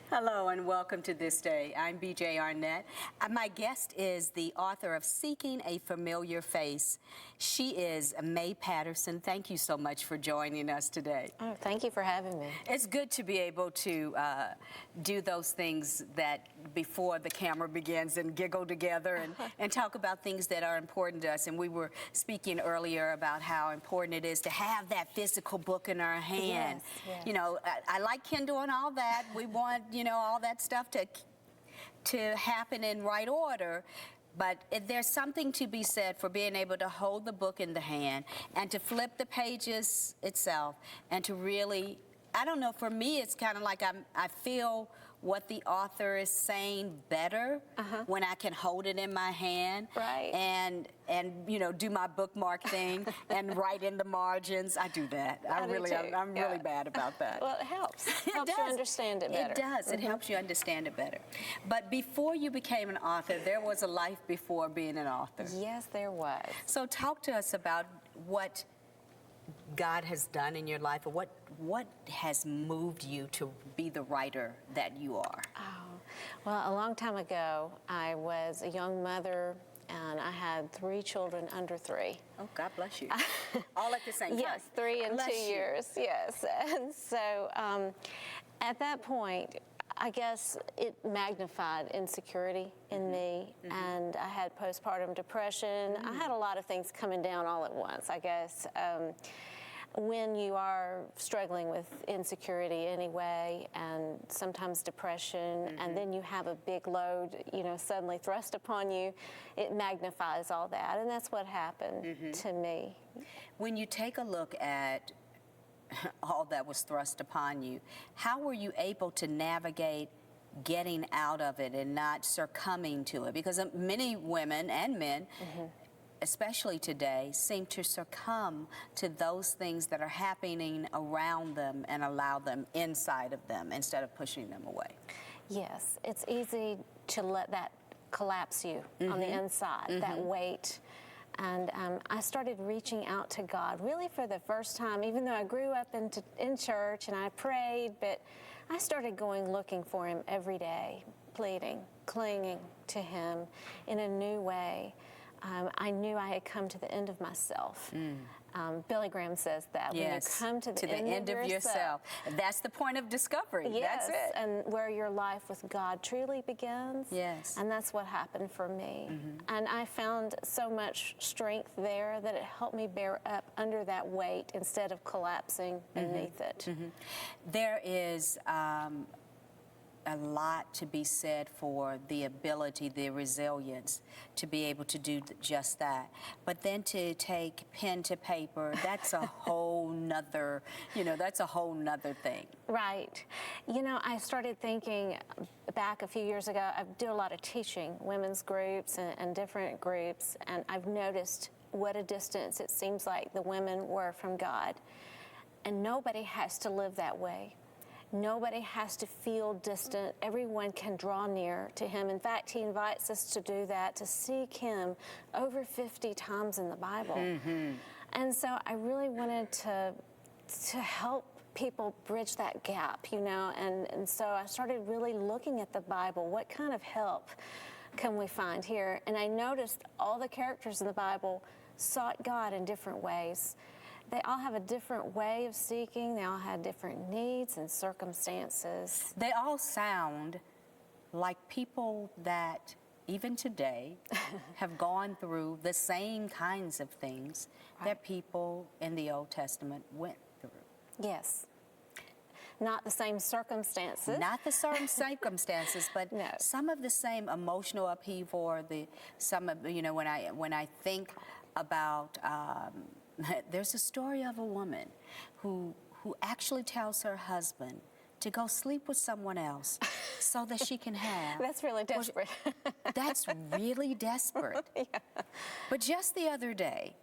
Hello and welcome to This Day. I'm BJ Arnett. My guest is the author of Seeking a Familiar Face. She is May Patterson. Thank you so much for joining us today. Oh, thank you for having me. It's good to be able to do those things that before the camera begins and giggle together and talk about things that are important to us. And we were speaking earlier about how important it is to have that physical book in our hand. Yes, yes. You know, I like Kindle and all that. We want, you know, all that stuff to happen in right order. But there's something to be said for being able to hold the book in the hand and to flip the pages itself and to really, I don't know, for me it's kind of like I feel what the author is saying better when I can hold it in my hand, Right. and you know, do my bookmark thing and write in the margins. I do that. I'm really bad about that. Well, it helps. It Helps you does. understand it better. It does. It helps you understand it better. But before you became an author, there was a life before being an author. Yes, there was. So talk to us about what God has done in your life, or what has moved you to be the writer that you are. Oh, well, a long time ago, I was a young mother, and I had 3 children under 3. Oh, God bless you. All at the same time. Yes, 3 and 2 Bless you. years. Yes, and so at that point, I guess it magnified insecurity in me, and I had postpartum depression. I had a lot of things coming down all at once, I guess. When you are struggling with insecurity anyway, and sometimes depression, and then you have a big load, you know, suddenly thrust upon you, it magnifies all that, and that's what happened to me. When you take a look at all that was thrust upon you, how were you able to navigate getting out of it and not succumbing to it? Because many women and men, especially today, seem to succumb to those things that are happening around them and allow them inside of them instead of pushing them away. Yes, it's easy to let that collapse you on the inside, that weight. And I started reaching out to God really for the first time, even though I grew up in church and I prayed, but I started going looking for Him every day, pleading, clinging to Him in a new way. I knew I had come to the end of myself. Billy Graham says that. Yes, when you come to the end of yourself. That's the point of discovery. Yes, that's it. and where your life with God truly begins. Yes. And that's what happened for me. And I found so much strength there that it helped me bear up under that weight instead of collapsing beneath it. There is a lot to be said for the ability, the resilience to be able to do just that. But then to take pen to paper, that's a whole nother, you know, that's a whole nother thing. Right. You know, I started thinking back a few years ago, I do a lot of teaching, women's groups and different groups, and I've noticed what a distance it seems like the women were from God. And nobody has to live that way. Nobody has to feel distant. Everyone can draw near to Him. In fact, He invites us to do that, to seek Him over 50 times in the Bible. And so I really wanted to help people bridge that gap, you know, and so I started really looking at the Bible. What kind of help can we find here? And I noticed all the characters in the Bible sought God in different ways. They all have a different way of seeking. They all had different needs and circumstances. They all sound like people that, even today, have gone through the same kinds of things that people in the Old Testament went through. Yes. Not the same circumstances. Not the same circumstances, but No. some of the same emotional upheaval, or some of, you know, when I think about, there's a story of a woman who actually tells her husband to go sleep with someone else so that she can have. That's really desperate. That's really desperate. Yeah. But just the other day,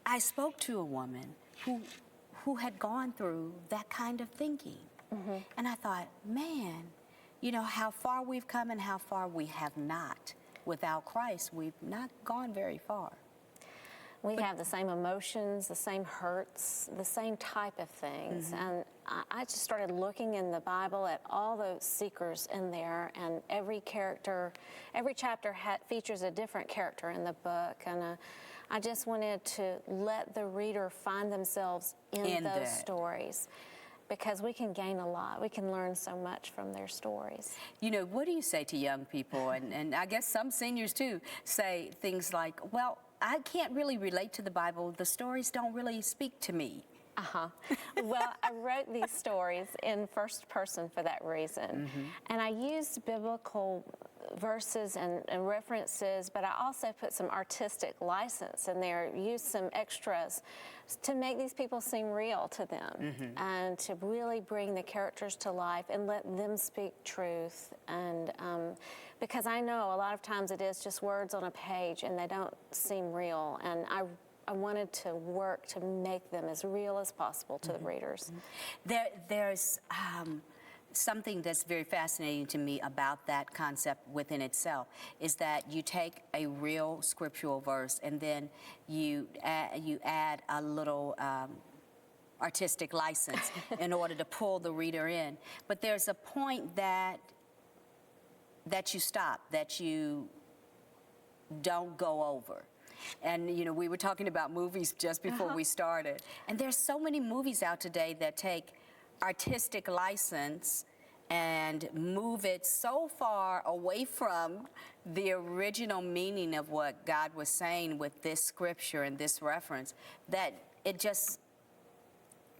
I spoke to a woman who had gone through that kind of thinking. And I thought, man, you know, how far we've come and how far we have not. Without Christ, we've not gone very far. We have the same emotions, the same hurts, the same type of things. And I just started looking in the Bible at all those seekers in there, and every character, every chapter features a different character in the book. And I just wanted to let the reader find themselves in those stories, because we can gain a lot. We can learn so much from their stories. You know, what do you say to young people, and I guess some seniors too, say things like, well, I can't really relate to the Bible. The stories don't really speak to me. Well, I wrote these stories in first person for that reason. And I used biblical verses and references, but I also put some artistic license in there, used some extras to make these people seem real to them, and to really bring the characters to life and let them speak truth. And because I know a lot of times it is just words on a page and they don't seem real. And I wanted to work to make them as real as possible to the readers. There's something that's very fascinating to me about that concept within itself, is that you take a real scriptural verse and then you add a little artistic license in order to pull the reader in. But there's a point that you stop, that you don't go over. And, you know, we were talking about movies just before we started. And there's so many movies out today that take artistic license and move it so far away from the original meaning of what God was saying with this scripture and this reference, that it just,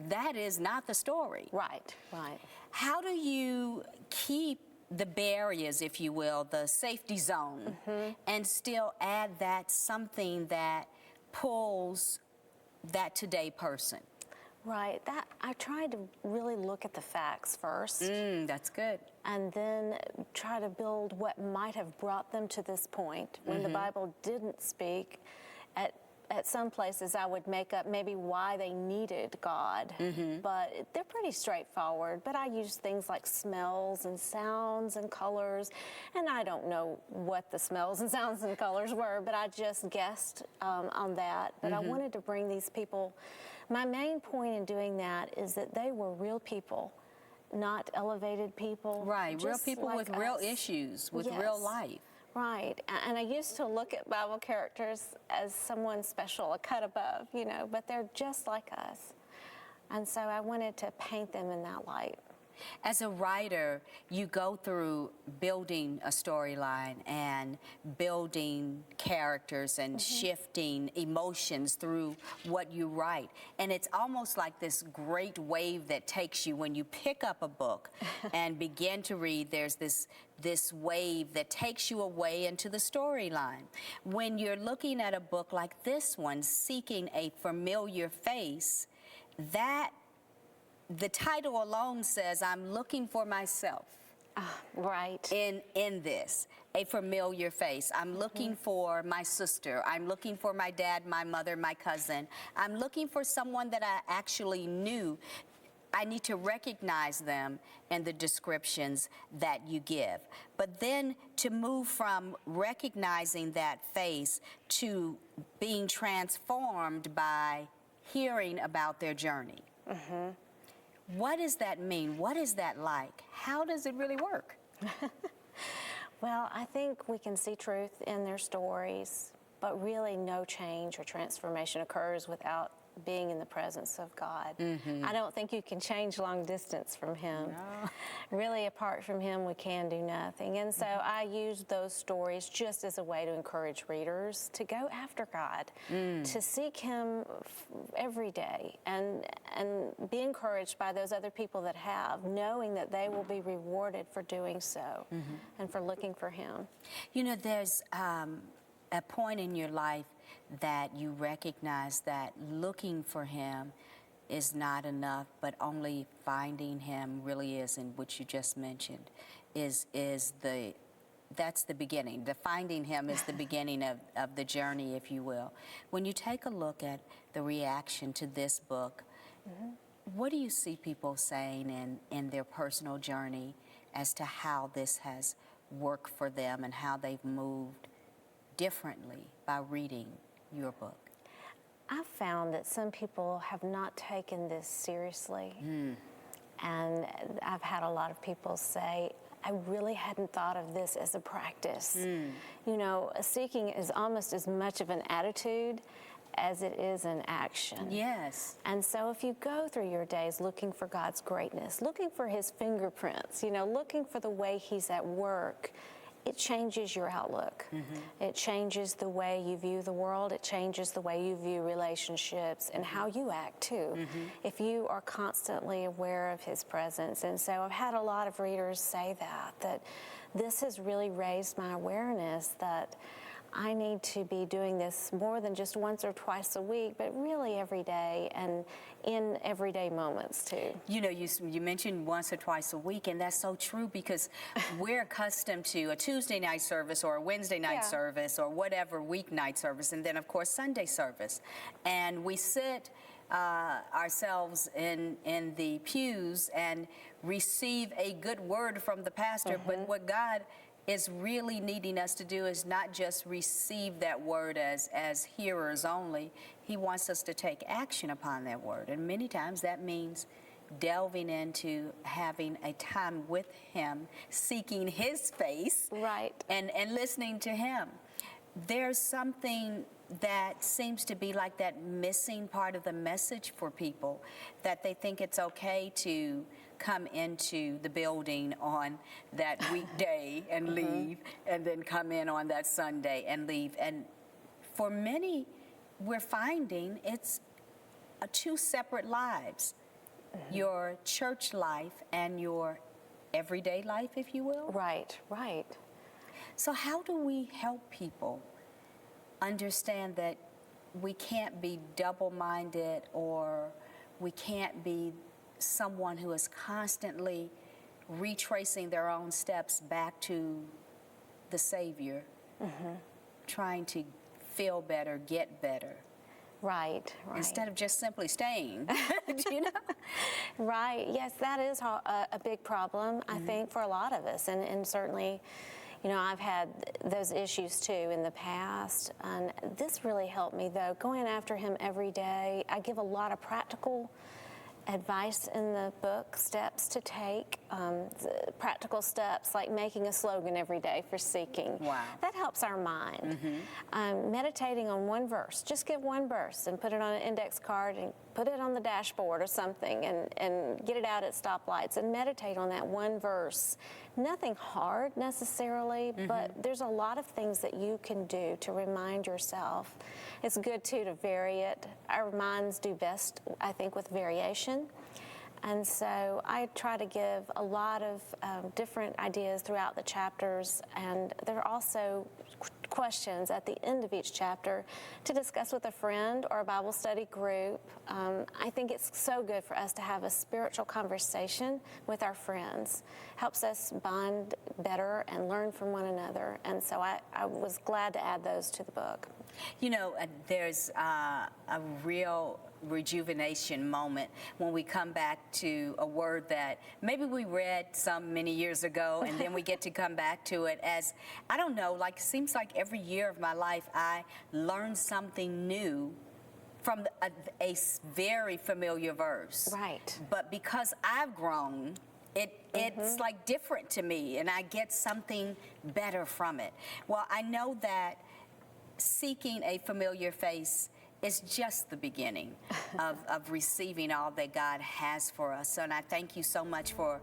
that is not the story. Right, right. How do you keep the barriers, if you will, the safety zone, and still add that something that pulls that today person? Right. That I tried to really look at the facts first. That's good. And then try to build what might have brought them to this point when the Bible didn't speak. At some places I would make up maybe why they needed God, but they're pretty straightforward. But I use things like smells and sounds and colors, and I don't know what the smells and sounds and colors were, but I just guessed on that. But I wanted to bring these people. My main point in doing that is that they were real people, not elevated people. Right, real just people like with real us. issues, with real life. Right, and I used to look at Bible characters as someone special, a cut above, you know, but they're just like us. And so I wanted to paint them in that light. As a writer, you go through building a storyline and building characters and shifting emotions through what you write. And it's almost like this great wave that takes you when you pick up a book and begin to read. There's this wave that takes you away into the storyline. When you're looking at a book like this one, Seeking a Familiar Face, that the title alone says, I'm looking for myself. Right. In this, a familiar face. I'm looking for my sister. I'm looking for my dad, my mother, my cousin. I'm looking for someone that I actually knew. I need to recognize them in the descriptions that you give. But then to move from recognizing that face to being transformed by hearing about their journey. What does that mean? What is that like? How does it really work? Well, I think we can see truth in their stories, but really no change or transformation occurs without being in the presence of God. I don't think you can change long distance from Him. No. Really, apart from Him, we can do nothing. And so I use those stories just as a way to encourage readers to go after God, to seek Him every day, and be encouraged by those other people that have, knowing that they will be rewarded for doing so and for looking for Him. You know, there's a point in your life that you recognize that looking for Him is not enough, but only finding Him really is, and which you just mentioned, that's the beginning. The finding Him is the beginning of the journey, if you will. When you take a look at the reaction to this book, what do you see people saying in their personal journey as to how this has worked for them and how they've moved differently by reading your book? I've found that some people have not taken this seriously. And I've had a lot of people say, I really hadn't thought of this as a practice. You know, seeking is almost as much of an attitude as it is an action. Yes. And so if you go through your days looking for God's greatness, looking for his fingerprints, you know, looking for the way he's at work, it changes your outlook. It changes the way you view the world. It changes the way you view relationships and how you act too, if you are constantly aware of his presence. And so I've had a lot of readers say that this has really raised my awareness that I need to be doing this more than just once or twice a week, but really every day and in everyday moments too. You know, you mentioned once or twice a week, and that's so true because we're accustomed to a Tuesday night service or a Wednesday night service or whatever weeknight service, and then of course Sunday service. And we sit ourselves in the pews and receive a good word from the pastor, but what God is really needing us to do is not just receive that word as hearers only. He wants us to take action upon that word. And many times that means delving into having a time with him, seeking his face, Right. and listening to him. There's something that seems to be like that missing part of the message for people, that they think it's okay to come into the building on that weekday and leave, and then come in on that Sunday and leave. And for many, we're finding it's two separate lives, your church life and your everyday life, if you will. Right, right. So how do we help people understand that we can't be double-minded, or we can't be someone who is constantly retracing their own steps back to the Savior, trying to feel better, get better, Right, right. instead of just simply staying, you know? Right, yes, that is a big problem, I think, for a lot of us. And certainly, you know, I've had those issues too in the past. And this really helped me, though, going after him every day. I give a lot of practical advice in the book, steps to take, practical steps like making a slogan every day for seeking. Wow. That helps our mind. Meditating on one verse, just get one verse and put it on an index card and put it on the dashboard or something, and get it out at stoplights and meditate on that one verse. Nothing hard necessarily, but there's a lot of things that you can do to remind yourself. It's good too to vary it. Our minds do best, I think, with variation. And so I try to give a lot of different ideas throughout the chapters, and there are also questions at the end of each chapter to discuss with a friend or a Bible study group. I think it's so good for us to have a spiritual conversation with our friends. Helps us bond better and learn from one another. And so I was glad to add those to the book. You know, there's a real rejuvenation moment when we come back to a word that maybe we read some many years ago, and then we get to come back to it as, I don't know, like it seems like every year of my life I learn something new from a very familiar verse. Right. But because I've grown, it's like different to me, and I get something better from it. Well, I know that seeking a familiar face is just the beginning of receiving all that God has for us. So, and I thank you so much for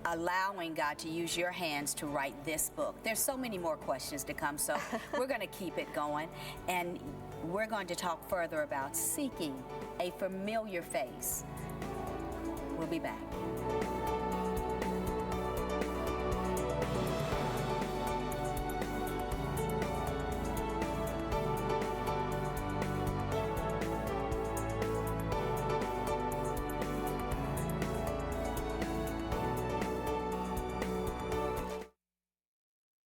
allowing God to use your hands to write this book. There's so many more questions to come, so we're going to keep it going, and we're going to talk further about seeking a familiar face. We'll be back.